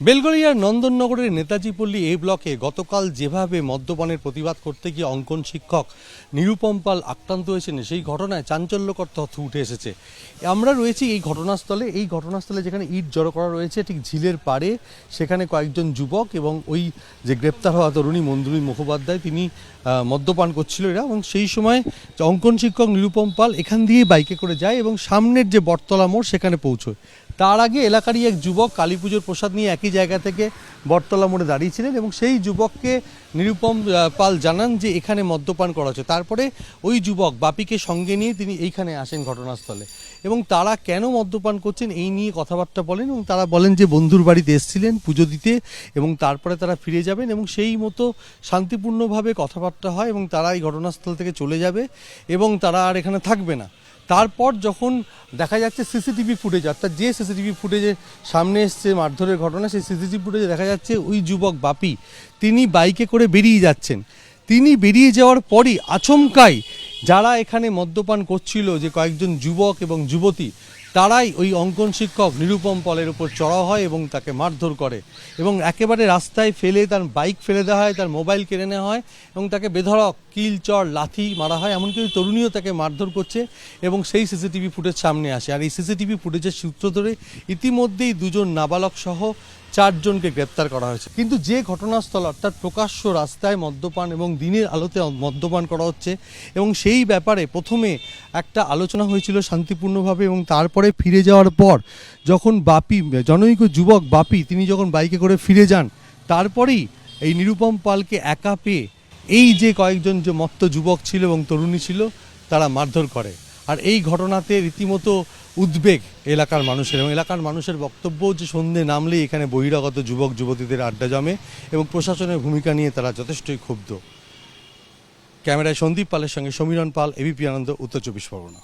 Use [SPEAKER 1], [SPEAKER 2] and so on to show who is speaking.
[SPEAKER 1] বেলগড়িয়ার নন্দননগরের নেতাজি পল্লী এই ব্লকে গতকাল যেভাবে মদ্যপানের প্রতিবাদ করতে গিয়ে অঙ্কন শিক্ষক নিরুপম পাল আক্রান্ত হয়েছেন, সেই ঘটনায় চাঞ্চল্যকর তথ্য উঠে এসেছে। আমরা রয়েছি এই ঘটনাস্থলে যেখানে ইট জড়ো করা রয়েছে ঠিক ঝিলের পাড়ে। সেখানে কয়েকজন যুবক এবং ওই যে গ্রেপ্তার হওয়া তরুণী মঞ্জুরি মুখোপাধ্যায়, তিনি মদ্যপান করছিল এরা, এবং সেই সময় অঙ্কন শিক্ষক নিরুপম পাল এখান দিয়ে বাইকে করে যায় এবং সামনের যে বটতলা মোড় সেখানে পৌঁছয়। তার আগে এলাকারই এক যুবক কালী পুজোর প্রসাদ নিয়ে একই জায়গা থেকে বটতলা মোড়ে দাঁড়িয়েছিলেন এবং সেই যুবককে নিরুপম পাল জানান যে এখানে মদ্যপান করা হচ্ছে। তারপরে ওই যুবক বাপিকে সঙ্গে নিয়ে তিনি এইখানে আসেন ঘটনাস্থলে, এবং তারা কেন মদ্যপান করছেন এই নিয়ে কথাবার্তা বলেন এবং তারা বলেন যে বন্ধুর বাড়িতে এসেছিলেন পুজো দিতে এবং তারপরে তারা ফিরে যাবেন, এবং সেই মতো শান্তিপূর্ণভাবে কথাবার্তা হয় এবং তারা এই ঘটনাস্থল থেকে চলে যাবে এবং তারা আর এখানে থাকবে না। তারপর যখন দেখা যাচ্ছে সিসিটিভি ফুটেজ, অর্থাৎ যে সিসিটিভি ফুটেজে সামনে এসছে মারধরের ঘটনা, সেই সিসিটিভি ফুটেজে দেখা যাচ্ছে ওই যুবক বাপি তিনি বাইকে করে বেরিয়ে যাচ্ছেন। তিনি বেরিয়ে যাওয়ার পরই আচমকাই যারা এখানে মদ্যপান করছিল, যে কয়েকজন যুবক এবং যুবতী, তারাই ওই অঙ্কন শিক্ষক নিরুপম পালের উপর চড়াও হয় এবং তাকে মারধর করে এবং একেবারে রাস্তায় ফেলে তার বাইক ফেলে দেওয়া হয়, তার মোবাইল কেড়ে নেওয়া হয় এবং তাকে বেধড়ক কিল চড় লাথি মারা হয়। এমনকি ওই তরুণীও তাকে মারধর করছে এবং সেই সিসিটিভি ফুটেজ সামনে আসে। আর এই সিসিটিভি ফুটেজের সূত্র ধরে ইতিমধ্যেই দুজন নাবালক সহ 4 জনকে গ্রেপ্তার করা হয়েছে। কিন্তু যে ঘটনাস্থল, অর্থাৎ প্রকাশ্য রাস্তায় মদ্যপান এবং দিনের আলোতে মদ্যপান করা হচ্ছে, এবং সেই ব্যাপারে প্রথমে একটা আলোচনা হয়েছিল শান্তিপূর্ণভাবে, এবং তারপরে ফিরে যাওয়ার পর যখন বাপি, জনৈক যুবক বাপি, তিনি যখন বাইকে করে ফিরে যান, তারপরেই এই নিরুপম পালকে একা পেয়ে এই যে কয়েকজন যে মত্ত যুবক ছিল এবং তরুণী ছিল, তারা মারধর করে। আর এই ঘটনাতে রীতিমতো উদ্বেগ এলাকার মানুষের, এবং এলাকার মানুষের বক্তব্য যে সন্ধ্যে নামলেই এখানে বহিরাগত যুবক যুবতীদের আড্ডা জমে এবং প্রশাসনের ভূমিকা নিয়ে তারা যথেষ্টই ক্ষুব্ধ। ক্যামেরায় সন্দীপ পালের সঙ্গে সমীরণ পাল, এবিপি আনন্দ, উত্তর 24 পরগনা।